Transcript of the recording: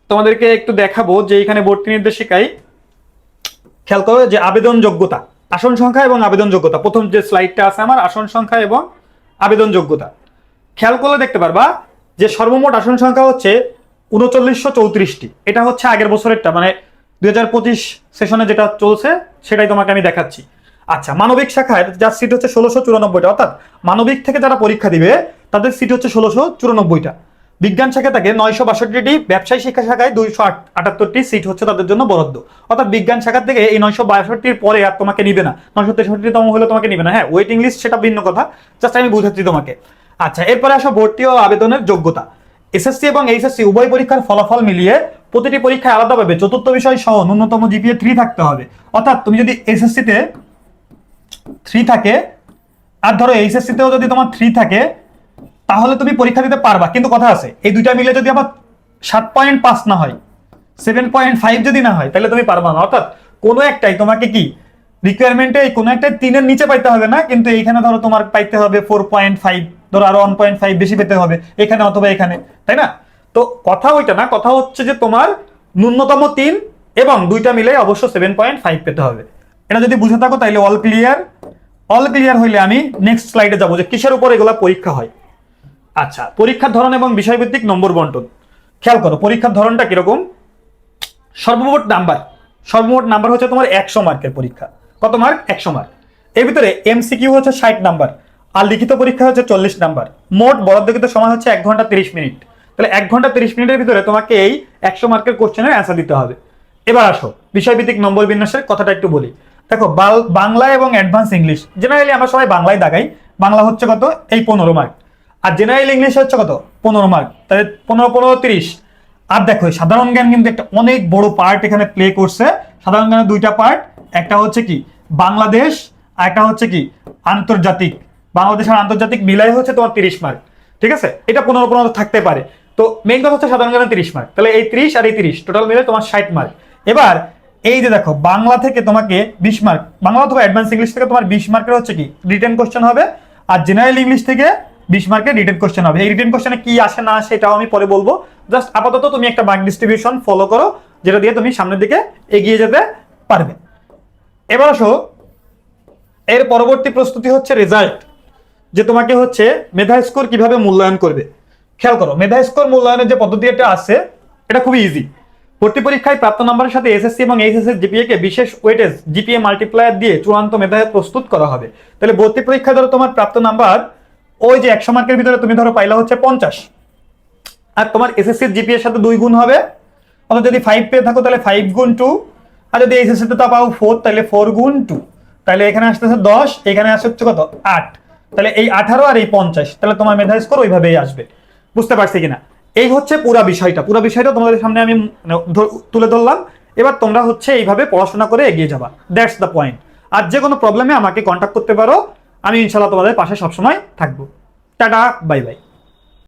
তোমাদেরকে একটু দেখাবো যে এখানে ভর্তি নির্দেশিকায় খেয়াল করো যে আবেদন যোগ্যতা, আসন সংখ্যা এবং আবেদন যোগ্যতা। প্রথম যে স্লাইডটা আছে আমার আসন সংখ্যা এবং আবেদন যোগ্যতা, খেয়াল করলে দেখতে পারবা যে সর্বমোট আসন সংখ্যা হচ্ছে ৩৯৩৪টি। এটা হচ্ছে আগের বছরেরটা, মানে ২০২৫ সেশনে যেটা চলছে সেটাই তোমাকে আমি দেখাচ্ছি। আচ্ছা, মানবিক শাখায় যার সিট হচ্ছে ১৬৯৪টা, অর্থাৎ মানবিক থেকে যারা পরীক্ষা দিবে তাদের সিট হচ্ছে ১৬৯৪টা। বিজ্ঞান শাখা থাকে ৯৬২টি, ব্যবসায়ী শিক্ষা শাখায় ২৭৮টি সিট হচ্ছে তাদের জন্য বরাদ্দ। অর্থাৎ বিজ্ঞান শাখা থেকে এই ৯৬২টির পরে আর তোমাকে নিবে না, ৯৬৩তম হলে তোমাকে নিবে না। হ্যাঁ, ওয়েটিং লিস্ট সেটা ভিন্ন কথা, জাস্ট আমি বুঝাচ্ছি তোমাকে। আচ্ছা, এরপরে আসো ভর্তি ও আবেদনের যোগ্যতা। এসএসসি এবং এইচএসসি উভয় পরীক্ষার ফলাফল মিলিয়ে প্রতিটি পরীক্ষায় আলাদাভাবে চতুর্থ বিষয় সহ ন্যূনতম জিপিএ 3 থাকতে হবে। অর্থাৎ তুমি যদি এসএসসিতে 3 থাকে আর ধরো এইচএসসিতেও যদি তোমার 3 থাকে তাহলে তুমি পরীক্ষা দিতে পারবা, কিন্তু কথা আছে এই দুইটা মিলে যদি আবার 7.5 না হয়, 7.5 যদি না হয় তাহলে তুমি পারবা না। অর্থাৎ কোনো একটাই তোমাকে কি রিকোয়ারমেন্টে কোনো একটা 3-এর নিচে পাইতে হবে না, কিন্তু এইখানে ধরো তোমার পাইতে হবে 4.5, ধরো আরো 1.5 বেশি পেতে হবে এখানে অথবা এখানে, তাই না? তো কথা ওইটা না, কথা হচ্ছে যে তোমার ন্যূনতম 3 এবং দুইটা মিলে অবশ্য 7.5 পেতে হবে। এটা যদি বুঝে থাকো তাহলে অল ক্লিয়ার। অল ক্লিয়ার হইলে আমি নেক্সট স্লাইডে যাবো যে কিসের উপর এগুলা পরীক্ষা হয়। আচ্ছা, পরীক্ষার ধরন এবং বিষয়ভিত্তিক নম্বর বন্টন। খেয়াল করো পরীক্ষার ধরনটা কিরকম। সর্বমোট নাম্বার হচ্ছে তোমার 100 মার্কের পরীক্ষা। কত মার্ক? 100 মার্ক। এর ভিতরে এমসিকিউ হচ্ছে 60 নাম্বার আর লিখিত পরীক্ষা হচ্ছে 40 নাম্বার। মোট বরাদ্দকৃত সময় হচ্ছে 1 ঘন্টা 30 মিনিট। তাহলে 1 ঘন্টা 30 মিনিটের ভিতরে তোমাকে এই 100 মার্কের কোশ্চেনের অ্যান্সার দিতে হবে। এবার আসো বিষয়ভিত্তিক নম্বর বিন্যাসের কথাটা একটু বলি। দেখো, বাংলা এবং অ্যাডভান্স ইংলিশ, জেনারেলি আমরা সবাই বাংলায় দাগাই। বাংলা হচ্ছে কত? এই 15 মার্ক। আর জেনারেল ইংলিশ হচ্ছে কত? 15 মার্ক। তাহলে 15 15 30। আর দেখো সাধারণ জ্ঞান কিন্তু একটা অনেক বড় পার্ট এখানে প্লে করছে। সাধারণ জ্ঞানের দুইটা পার্ট, একটা হচ্ছে কি বাংলাদেশ আর একটা হচ্ছে কি আন্তর্জাতিক। বাংলাদেশ আর আন্তর্জাতিক মিলাই হচ্ছে তোমার 30 মার্ক। ঠিক আছে, এটা 15 15 থাকতে পারে। তো মেইন কথা হচ্ছে সাধারণ জ্ঞানের 30 মার্ক। তাহলে এই 30 আর এই 30 টোটাল মিলে তোমার 60 মার্ক। এবার এই যে দেখো, বাংলা থেকে তোমাকে 20 মার্ক, বাংলা অথবা অ্যাডভান্স ইংলিশ থেকে তোমার 20 মার্কের হচ্ছে কি রিটেন কোশ্চেন হবে। আর জেনারেল ইংলিশ থেকে 20 মার্কের রিটেন কোশ্চেন হবে। এই রিটেন কোশ্চেনে কি আসে না আসে এটাও আমি পরে বলবো। জাস্ট আপাতত তুমি একটা মার্ক ডিস্ট্রিবিউশন ফলো করো, যেটা দিয়ে তুমি সামনের দিকে এগিয়ে যেতে পারবে। এবার আসো, এর পরবর্তী প্রস্তুতি হচ্ছে রেজাল্ট, যে তোমাকে হচ্ছে মেধা স্কোর কিভাবে মূল্যায়ন করবে। খেয়াল করো, মেধা স্কোর মূল্যায়নের যে পদ্ধতিটা আছে এটা খুবই ইজি। ভর্তি পরীক্ষায় প্রাপ্ত নাম্বারের সাথে এসএসসি এবং এইচএসসি জিপিএ কে বিশেষ ওয়েটেজ জিপিএ মাল্টিপ্লায়ার দিয়ে চূড়ান্ত মেধায় প্রস্তুত করা হবে। তাহলে ভর্তি পরীক্ষায় ধরো তোমার প্রাপ্ত নাম্বার ওই যে 100 মার্কের ভিতরে তুমি ধরো পাইলা হচ্ছে 50, আর তোমার এসএসসির জিপিএ এর সাথে 2 গুণ হবে। অথবা যদি 5 পেয়ে থাকো তাহলে 5 গুণ 2, আর যদি এইচএসসি তে পাও 4 তাহলে 4 গুণ 2। তাহলে এখানে আসতেছে 10, এখানে আসছে হচ্ছে কত 8। তাহলে এই 18 আর এই 50, তাহলে তোমার মেধা স্কোর ওইভাবেই আসবে। বুঝতে পারছি কিনা? এই হচ্ছে পুরো বিষয়টা তোমাদের সামনে আমি তুলে ধরলাম। এবার তোমরা হচ্ছে এইভাবে পড়াশোনা করে এগিয়ে যাবা, দ্যাটস দ্য পয়েন্ট। আর যে কোনো প্রবলেমে আমাকে কন্ট্যাক্ট করতে পারো, আমি ইনশাআল্লাহ তোমাদের পাশে সবসময় থাকবো। Tata, bye bye.